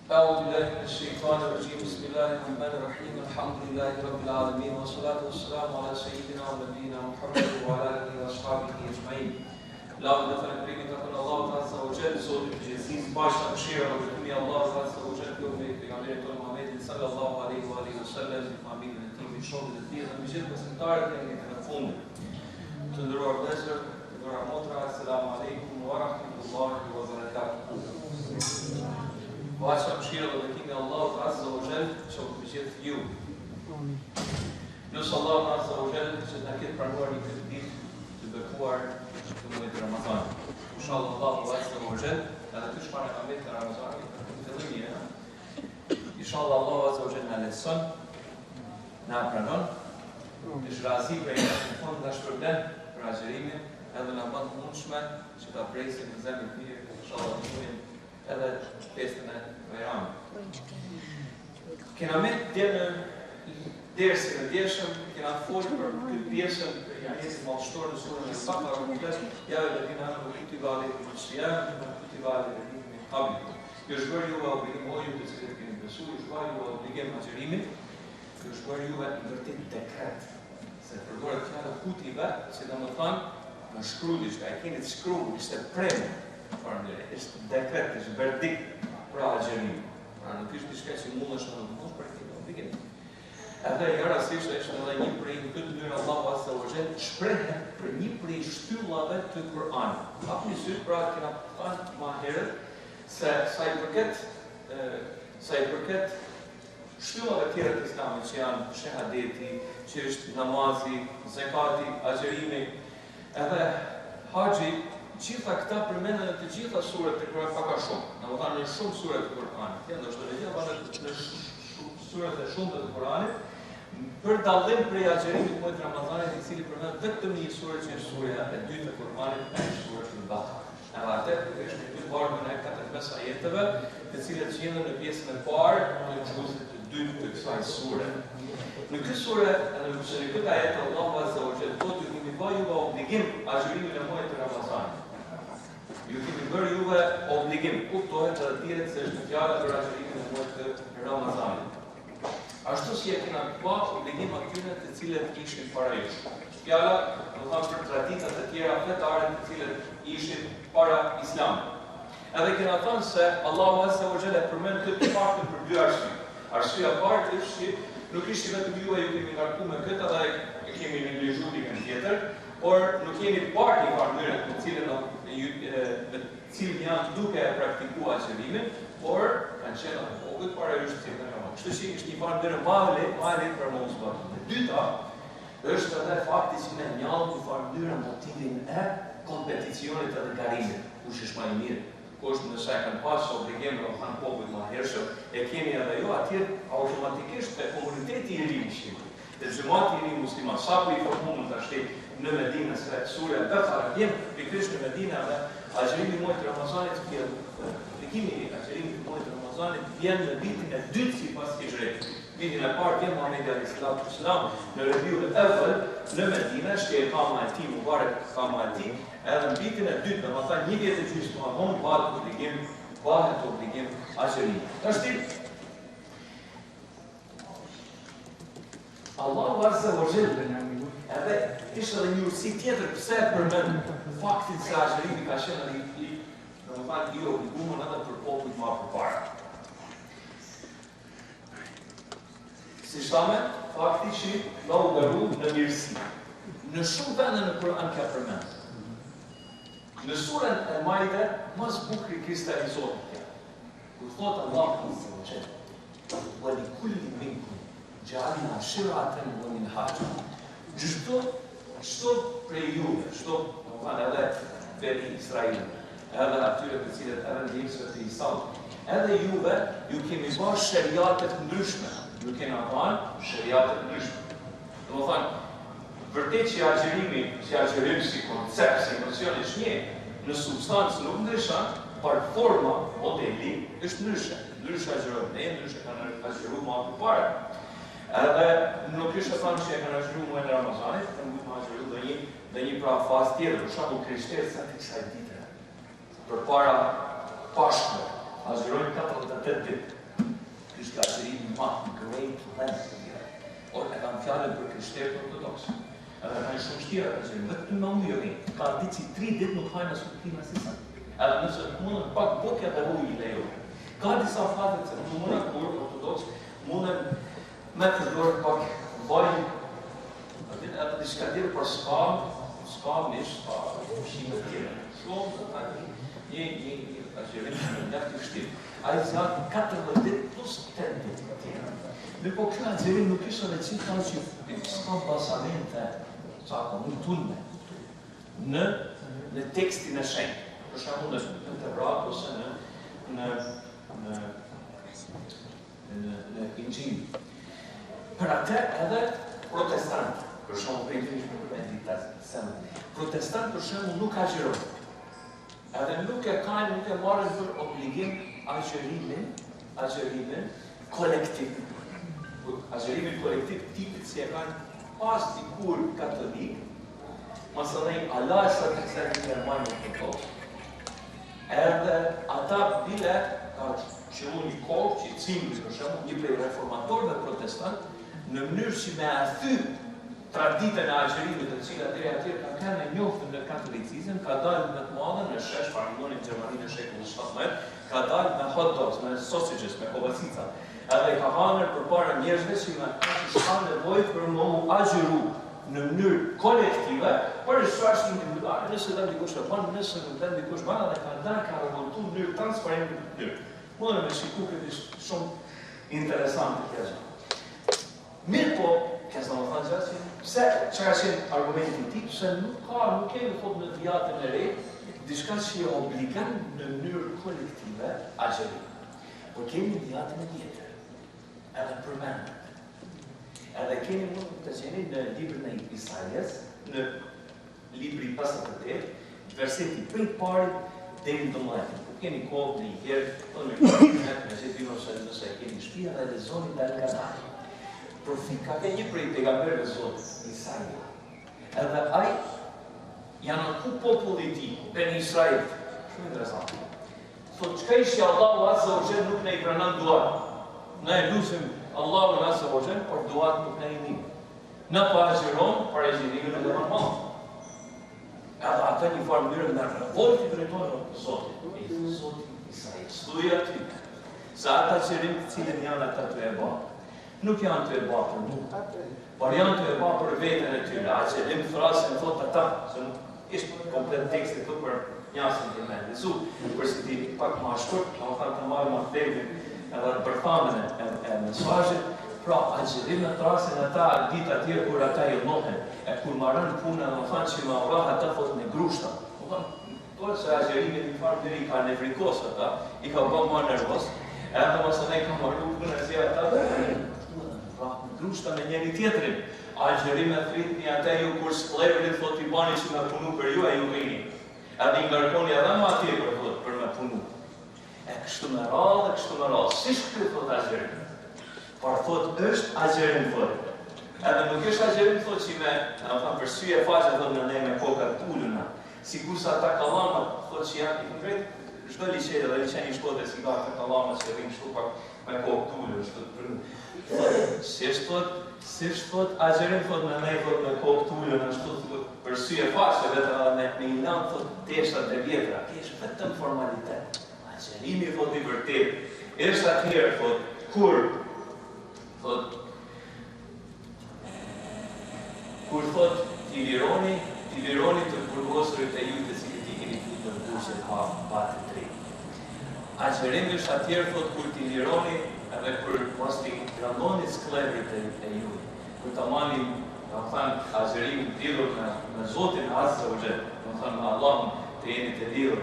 أعوذ بالله من الشيطان الرجيم بسم الله الرحمن الرحيم الحمد لله رب العالمين والصلاة والسلام على سيدنا ونبينا محمد وعلى آله وأصحابه أجمعين. Lavdë dhe falëndërimi takon Allahut Azza wa Jall, Zotit të gjithësisë, paqja dhe mëshira dhe bekimi i Allahut Azza wa Jall qoftë me pejgamberin tonë Muhammedin sallallahu alaihi wa sallam, me familjen e tij, me shokët e tij dhe me gjithë besimtarët e tij në fund. Të nderuar vëllezër, të nderuar motra, asalamu alaikum wa rahmatullahi wa barakatuh. Paqja, mëshira dhe bekimi i Allahut Azza wa Jall qoftë me gjithë ju. Lutë Allahun Azza wa Jall që na ketë pranuar një këtë ditë të bekuar të muajit Ramazan. Inshallah Allahu Azza wa Jall, edhe ky shpara ka mbet Ramazani, fillimi e. Inshallah Allahu Azza wa Jall na leson, na pranon, të shrazi për në fund na shpërblen për agjerimin, edhe na bën të mundshme që ta presim në zemrën e mirë, inshallah të muajin edhe festën e Bayramit. Kena me djenë dersin e djeshëm, kena folë për këtë pjesën për janesit malështorë në surën e Bakara komplet, jave dhe dina në kutiba alejkum as-siyam, në kutiba alejkum min qablikum. Kjo është bërë juve obligim o ju të cilët keni besu, është bërë juve obligim agjerimit, kjo është bërë juve i vërtet dekret. Se përdoret fjallë kutiba, si dhe më thanë, në shkrull ishte, a keni të shkrull, ishte premë, ishte dekret, ishte verdikt pra agjerimit. Pra nuk ishte diçka që mund është në nëmësh për këtë obligim. Edhe i rastisht është edhe një prej në këtë mënyrë Allahu Azza wa Jall shprehet për një prej shtyllave të Kur'anit. Hapni syt, pra kena thënë më herët se sa i përket shtyllave tjera të Islamit që janë shahadeti, që është namazi, zakati, agjerimi, edhe haxhi, gjitha këta përmenden në të gjitha surat e Kur'anit pak a shumë. Domethënë në shumë sura të Kur'anit, janë ndoshta në surat e shumta të Kur'anit, për dallim prej agjerimit të muajit Ramazanit, i cili përmend vetëm një sure që është surja e dytë e Kur'anit, e suratul Bakara. Edhe atë është një vargu në 45 ajeteve, të cilat gjenden në pjesën e parë të xhuzit të dytë të kësaj sure. Në këtë sure, edhe në këtë ajet Allahu Azza wa Jall thotë ju kemi bërë juve obligim agjerimin e muajit Ramazanit. Ju kemi bërë juve obligim, kuptohet edhe dihet se është fjala për agjerimin e muajit Ramazanit. Ashtu si e kena pa obligim atyre të cilët ishin para jush. Fjala, do thamë për traditat e tjera fetare të cilët ishin para Islamit. Edhe kena thënë se Allahu Azza wa Jall e përmend këtë faktën për dy arsye. Arsyeja e parë është që nuk ishte vetëm juve ju kemi ngarkuar me këtë dhe e kemi neglizhuar dikën tjetër, por nuk jeni parë në mënyrën me cilën janë duke e praktikuar agjerimin, por kanë qenë vogël para jush të cilën. Kështu që është një farë mënyrë për mos bërë. E dyta, është edhe fakti që ne njallëm një farë mënyrë motivin e kompeticionit edhe garimit, kush është më i mirë, kush nëse e kanë pasë obligim dhe kanë popujt më hershëm, e kemi edhe jo atje automatikisht e komuniteti i ri ishim. Dhe xhamati i ri musliman, sapo i formuar tashti në Medinë se surja Bakara vjen pikërisht në Medinë dhe agjerimi i muajit Ramazanit aplikimi i agjerimit të muajit Ramazanit vjen në vitin e dytë sipas hijretit. Vitin e parë vjen Muhamedi alayhis salam në Rabiul Awwal në Medinë, që e kama e tij Mubarak kama e tij, edhe në vitin e dytë, domethënë një vjet e gjysmë më vonë bëhet obligim agjerimi. Tashti Allahu Azza wa Jall edhe ishte edhe një urtësi tjetër pse përmend faktin se agjerimi ka qenë domethënë i obliguar edhe për popujt më përpara. Si shtamë, fakti që na u garu në mirësi. Në shumë vende në Kur'an ka përmend. Në surën e Maide, më së bukuri kristalizohet kjo. Kur thot Allahu Azza wa Jall, "Wa li kulli minkum ja'alna shir'atan wa minhaja." Çdo prej juve, domethënë edhe Beni Israil, edhe atyre të cilët edhe ndjekësve të Isaut, edhe juve ju kemi bërë shariate të ndryshme. Ju kena bërë shariate të ndryshme. Domethënë, vërtet që agjerimi si koncept, si emocion është një, në substancë nuk ndryshon, por forma, modeli është ndryshe. Ndryshe agjerojmë ne, ndryshe kanë agjeruar më përpara. Edhe nuk është e thënë që e kanë agjeruar muajin e Ramazanit, kanë mund të agjeruar dhe një pra fazë tjetër, për shembull krishterët sa të kësaj dite. Përpara Pashkëve, Azhërojnë 48 ditë. Kështë azhërimi ma great length. Or e kam fjallën për krishterët ortodoks. Edhe kanë shumë shtira të azhërim. Vetëm me ujë ka ditë si 3 ditë nuk hajnë as klima si sa. Edhe nëse mundën pak bukja dhe ujë i lejo. Ka disa fatet se mundën kur ortodoks mundën me përdorë pak vaj, edhe diska tjetër për ska mish, ska ushqime tjere. Shumë, një azhërim nga të vështirë. A i zjatë 14 ditë plus 10 ditë tjera. Me po kjo azhërim nuk isha dhe qitë kanë që s'ka basamente, nuk tunme, në tekstin e shenjë. Për shembull në Tevrat ose në Injil. Për atë edhe protestant, për shembull protestant për shembull nuk agjerojnë. Edhe nuk e marrin për obligim agjerimin kolektiv. Agjerimin kolektiv tipit si e kanë pas dikur katolik, masanej Allah e sa të kësaj një Gjermani ortodoks, edhe ata bile ka qëllu një kohë që i cimbri, për shembull, një prej reformatorëve protestant, në mënyrë që me athy traditën e agjerimit të cilat deri atje ka kanë njoftën në katolicizëm, ka dalë më të madhe në shesh farmionin Gjermani në shekullit 17, ka dalë me hot dogs, me sausages, me kovacica. Edhe ka hanër përpara njerëzve që ka nevojë për më agjeru në mënyrë kolektive, për shfarë individuale, nëse dhe dikush e banë, nëse dhe dikush banë, dhe ka ndarë ka revoltu në mënyrë transparent në mënyrë. Mundën me shiku këtë ishtë shumë interesantë të kjezë. Mirë po, kjezë në më thënë gjasë, pse që ka qenë argumentin ti, se nuk kemi thot në vjatën e re, diçka që i obligan në mënyrë kolektive agjerim. Por kemi vjatën e tjetër, edhe përmendet. Edhe kemi mund të qeni në librën e Isaias, në libri 58, verseti prej parit deri në 12. Keni kohë në i herë, me që t'ju nëse e keni shpia dhe lezoni dhe Elkanari. Profit ka ke një prej pejgamberëve Zotit, Isaia. Edhe ai janë ku populli i tij, Ben Israil. Shumë interesant. Thot çka ishi Allahu Azza wa Jalla nuk na i pranon duat. Ne lutim Allahu Azza wa Jalla, por duat nuk na i nin. Në pagjiron për agjerimin e normal. Edhe ata një farë mënyrë nga revolti drejtojnë Zotit. Zotit Isaia, studia ty. Sa ata qërim të cilën janë ata të e ba. Nuk janë të e ba për mu, por janë të e ba për vetën e tyre. A që lim frasin thot ata, se nuk ishtë komplet tekstit të për njësën të me ndizu, përsi ti pak ma shkurt, në më të marrë ma thevin edhe në përthamën e mesajit, pra agjerimet rasin ata dit atje kur ata i nohen, e kur marrën punë në më thanë që ma vrah ata thot në grushta. Por se agjerimet një farë diri ka nevrikos ata, i ka bë ma nervos, edhe mësë ne ka marru punë e si ata dhe në grushta me njeri tjetërin. Agjerimet fritni ata ju kur sklevrit thot i bani që me punu për ju e ju vini. Edhe i ngarkoni edhe ma atje për me punu. E kështu me radhë, si shkëtë thot agjerim. Por thot është agjerim thot. Edhe nuk është agjerim thot që me, në më thamë, për sy e faqe thot në ne me koka të ulluna. Sigur sa ta kalamat thot që janë i konkret, shdo liqetë dhe liqeni shkote si ka të kalamat që rrimë shtu pak me kokë të ullë, shtu të prënë. Si thot agjerim thot me ne thot me kokë të ullë, në shtu të për sy e faqe, vetë me i lanë thot teshat e vjetra. Kështë vetëm formalitet. Agjerimi thot i vërtet. Ishtë atëherë thot, kur thot t'i lironi të burgosurit e ju të si t'i keni të në dushë ka batë të drejtë. Agjerimi është atëherë thot kur t'i lironi edhe kur mos t'i randoni sklevrit e ju. Kur t'a manim, në thënë, agjerimin t'lidhur me Zotin Azza wa Jalla, në thënë me Allahun të jeni të lidhur.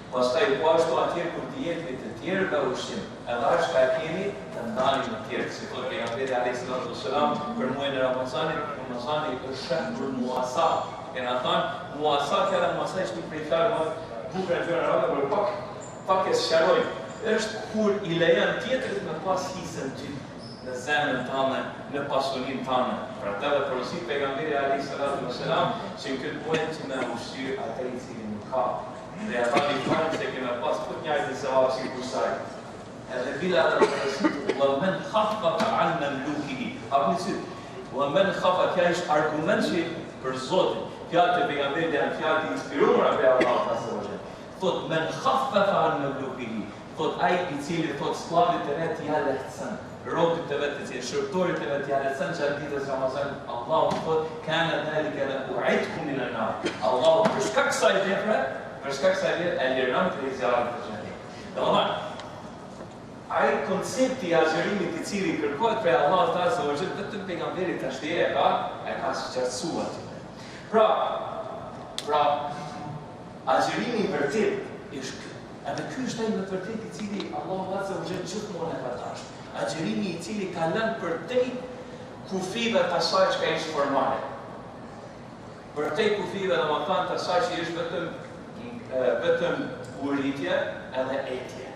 Pastaj po ashtu atëherë kur t'i jeni të tjerëve ushqim, edhe ashtu ka keni të ndani në tjerë. Si thot pejgamberi alayhis salam për muajin e Ramazanit, Ramazani është shehur muasa. E na thënë muasa fjala muasa është një prej fjalëve bukur në gjuhën arabe, por pak e sqaroj. Është kur i lejon tjetrit me pas hisën ty në zemrën tënde, në pasurinë tënde. Për atë dhe porosit pejgamberi alayhis salam që në këtë muaj që me ushqyer atë i cili nuk ka. Dhe ja tha një farën se keme pas këtë njajtë se hapë si kusaj. Edhe bila dhe rësit, وَمَنْ خَفَّفَ عَنْ مَمْلُوكِهِ. Hapë një sytë. وَمَنْ خَفَّ kja ishtë argument që për Zotin. Fjallë të pejgamberit janë fjallë të inspiruara për Allah azza wa jalla. Thot men khaffafa an mamlukihi. Thot ai i cili thot sklavit të vet ja lehtëson. Robët të vet të cilë shërtorit të vet ja lehtëson gjatë ditës Ramazan. Allahu thot kana dhalika la u'idkum min an-nar. Allahu për shkak kësaj vepre, për shkak kësaj vepre e liron të zjarrit të xhenemit. Domethënë ai koncepti i agjerimit i cili kërkohet prej Allahut azza wa jalla vetëm pejgamberit tash e ka sqartësuar. Pra, agjerimi i vërtet është edhe ky është ai në të vërtetë i cili Allahu azza wa jalla gjithmonë e ka dashur. Agjerimi i cili ka lënë përtej kufive të asaj që ishte formale. Përtej kufive domethënë të asaj që është vetëm uritje edhe etje.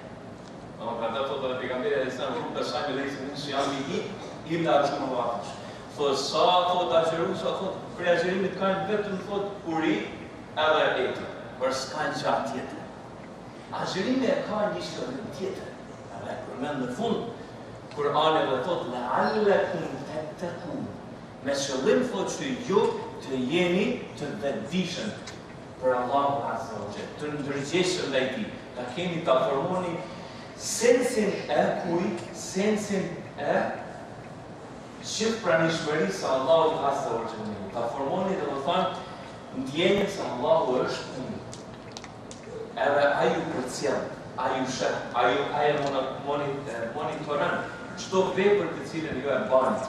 Domethënë ato të pejgamberit e sa rrugë të saj me lejsin që janë i im në arshëm Allah. Thot sa thot agjeru, sa thot për agjerimit kanë vetëm thot uri edhe etje. Për s'kanë gjatë tjetër. Agjerimi e ka një shkëllim tjetër. Edhe përmend në fund Kur'ani dhe thot la'allakum tattaqun. Me qëllim thot që ju të jeni të vetëdijshëm për Allahu azza wa jalla, të ndërgjegjshëm ndaj tij, ta keni ta formoni sensin e kujt, sensin e gjithë pranishmërisë së Allahut azza wa jalla. Ta formoni domethënë ndjenjen se Allahu është unë. Edhe ai ju përcjell, ai ju sheh, ai monitoron çdo vepër të cilën ju e bani,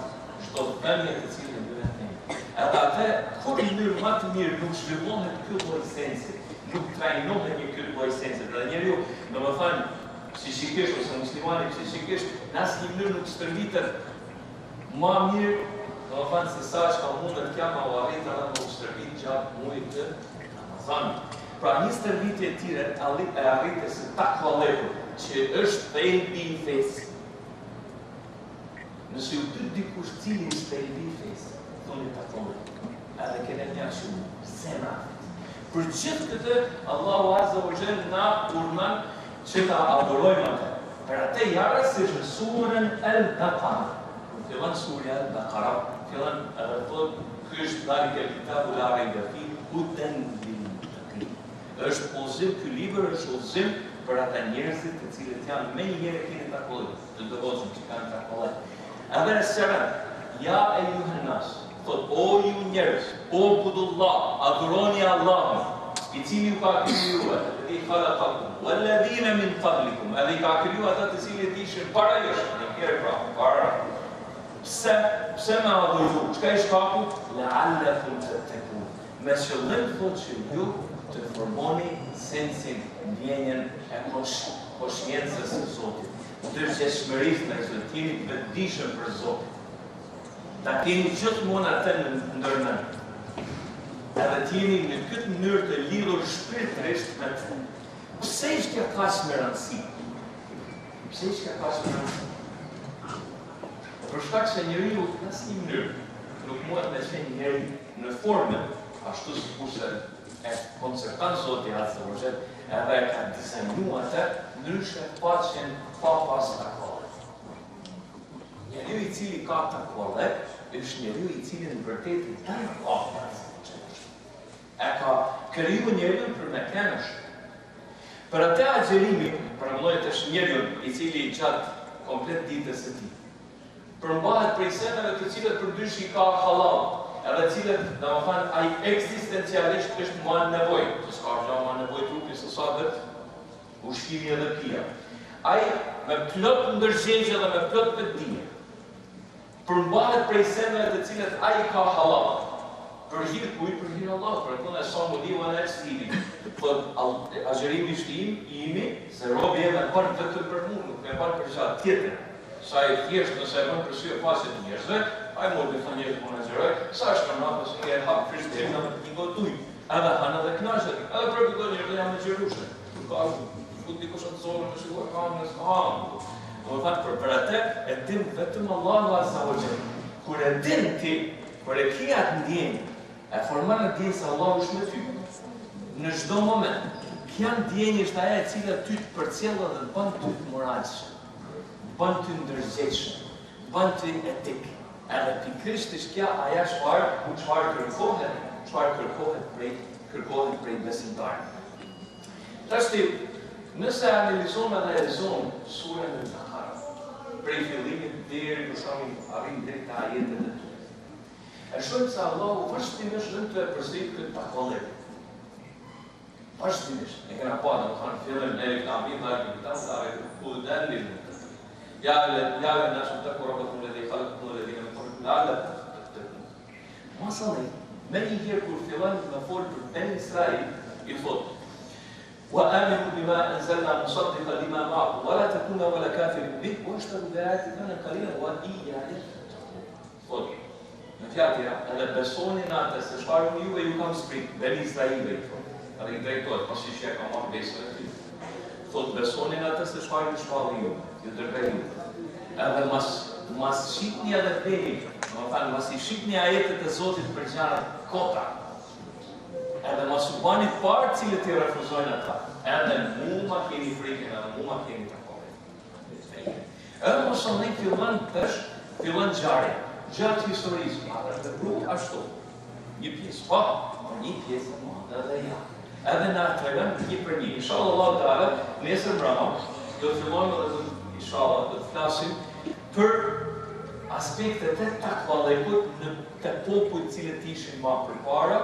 çdo vëmendje të cilën ju e keni. Edhe atë kur në mënyrë më të mirë nuk zhvillohet ky lloj sensi, nuk trajnohet një ky lloj sensi. Dhe njeriu, domethënë, psikikisht ose muslimani psikikisht, në asnjë mënyrë nuk stërvitet më mirë, domethënë se sa që mundet kja ma u arrit edhe më u stërvit gjatë muajit të Ramazanit. Pra një stërvitje e tire e arritë se takvalleku, që është thelbi i fesë. Nëse ju pyet dikush cili është thelbi i fesë, thoni takvalleku. Edhe kene një shumë zemra. Për gjithë këtë, Allahu azza wa jalla na urdhon që ta adhurojmë atë. Për atë jarësisht në surën Al-Baqara. Fillon surja Al-Baqara, fillon edhe thot, ky është dhalika kitabu la raiba fihi hudan lil-muttaqin. Është udhëzim, ky libër është udhëzim për ata njerëzit të cilët janë më njëherë keni takuar, të devotshëm që kanë takuar. Edhe sera, ja ejuhen nas, thot, o ju njerëz, o budullah, adhuroni Allahun, i cili ju ka krijuar, i khalaqakum, walladhina min qablikum, edhe i ka krijuar ata të cilët ishin para jush, në kjerë pra, para. Pse me adhuru? Çka i shkaku? La'allakum tattaqun. Me qëllim thot që ju të formoni sensin, ndjenjen e koshiensës së Zotit. Ndërgjegjshmërisë ndaj Zotit, të jeni të vetëdijshëm për Zotin. Ta keni gjithmonë atë në ndërmend. Edhe të jeni në këtë mënyrë të lidhur shpirtërisht me të. Pse është kjo kaq me rëndësi? Pse është kjo kaq me rëndësi? Për shkak se njeriu në asnjë mënyrë nuk mund të qenë njeri në formë ashtu sikurse e koncepton Zoti azza wa jalla, edhe e ka dizajnuar atë ndryshe paqen pa pas takallë. Njeriu i cili ka takallë është njeriu i cili në vërtetë ka takallë. E ka krijuar njeriu për me kënaqësh. Për atë agjerimi, për llojet është njeriu i cili gjatë komplet ditës së tij përmbahet prej senave të cilët përdysh i ka halal, edhe cilët, domethënë, ai ekzistencialisht është më nevojë, të s'ka gjë më nevojë trupi se sa vetë ushqimi edhe pija. Ai me plot ndërgjegje dhe me plot vetëdije përmbahet prej senave të cilët ai ka halal. Për hir kujt? Për hir Allahut, për kënaqësinë e Samudiu ana stili. Thot agjerimi imi, se robi jam e parë vetëm për mua, nuk e parë për çfarë tjetër. Sa i thjesht nëse e bën për sy e pasit të njerëzve, ai mund të thonë njerëz punë agjeroj, sa është natë se njerë hap frish deri në një gotë ujë. Edhe hanë edhe kënaqet, edhe për këto njerëz janë agjerueshë. Ka fut dikush atë zonë në shkuar kanë në saham. Do të thotë për atë e dim vetëm Allahu azza wa jalla. Kur e din ti, kur e ke atë ndjenjë, e formon ndjenjë se Allahu është me ty. Në çdo moment, Kjo ndjenjë është ajo e cila ty të përcjellë dhe të bën ty të moralshëm, bën ty ndërgjegjshëm, bën ty etik. Edhe pikërisht kjo ajo çfarë kërkohet prej besimtarit. Tashti, nëse analizojmë dhe lexojmë surën Al-Kahf, prej fillimit deri për shkakun arrin deri te ajetet e tyre. E shohim se Allahu vazhdimisht në të përsërit këtë takollim. Vazhdimisht. E kena pa domethënë fillim deri në Abid dhe Kitab sa ku dalin. Ja nasu të korabatu ledhi khalaqtu ledhi në korabatu Masalli, me një herë kur fillon me folë për Ben Israil, i thotë وآمنوا بما أنزلنا مصدقا لما معكم ولا تكونوا ولا كافرين به واشتروا بآياتي ثمنا قليلا وإياي فاتقون. Në fjalë tjera, edhe besoni në atë se çfarë unë juve ju kam zbrit, Ben Israilëve i thotë. Edhe i drejtohet pasi që e ka marrë besën e tij. Thotë besoni në atë se çfarë ju shpalli ju, ju dërgoj ju. Edhe mas shihni edhe veni, domethënë mas I shihni ajetet e Zotit për gjëra kota. Edhe mos u bani parë cilët I refuzojnë ata. Edhe mu ma keni frikën, edhe mu ma keni takollin. Edhe mos ne fillon ngjarja, gjatë historisë, edhe rrugë ashtu. Një pjesë pa, një pjesë më edhe ja. Edhe na tregon një për një. Inshallah Allahu Teala, nesër mbrëma do të fillojmë dhe inshallah do të flasim për aspektet e takvallikut në të popujt cilët ishin më përpara,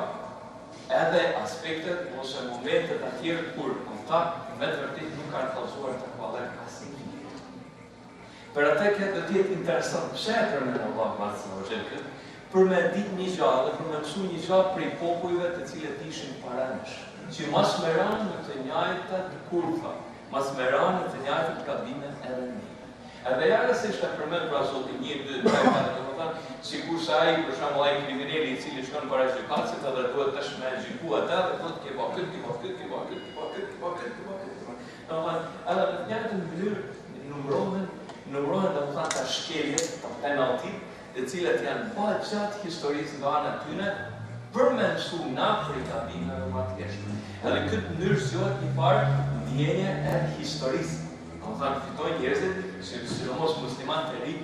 edhe aspektet ose momentet atjerë kur ata me të vërtet nuk kanë kallëzuar takvallek asnjë. Për atë këtë do të jetë interesant pse e përmend Allahu Azza wa Jalla për me ditë një gjallë dhe për me mësu një gjallë prej popujve të cilët ishin para nesh, që mas me ranë në të njajtat kurtha, mas me ranë në të njajtat gabime edhe një. Edhe jare se ishte përmend pra Zoti 1-2 sikur se ai për shembull ai kriminali I cili shkon para gjykatësit edhe duhet tash me gjyku atë dhe thotë ke pa këtë. Edhe në një mënyrë numërohen domethënë ta shkeljet, ta penaltit, të cilat janë pa gjatë historisë nga ana tyne për me mësu na për I gabimeve më të thjeshta. Edhe këtë mënyrë zgjohet një farë ndjenje e historisë. Domethënë fitojnë njerëzit, sidomos muslimanë të ri,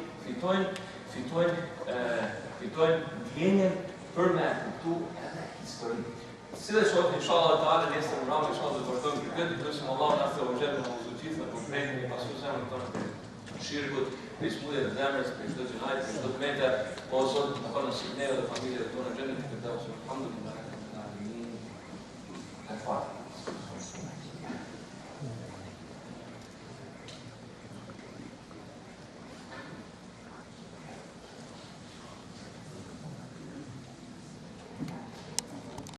fitojnë ndjenjen për me kuptu edhe historinë. Si dhe shohim inshallah Teala nesër mbrëmje inshallah do të vazhdojmë për këtë, lutim Allahun Azza wa Jalla në uzuqit në përprejnë një pasu zemrën tonë shirkut, për smundje të zemrës, për çdo gjinaj, për çdo tmete, o Zot, na bën nasip neve dhe familjet tona xhenet të këtij ose alhamdulillah. Amin.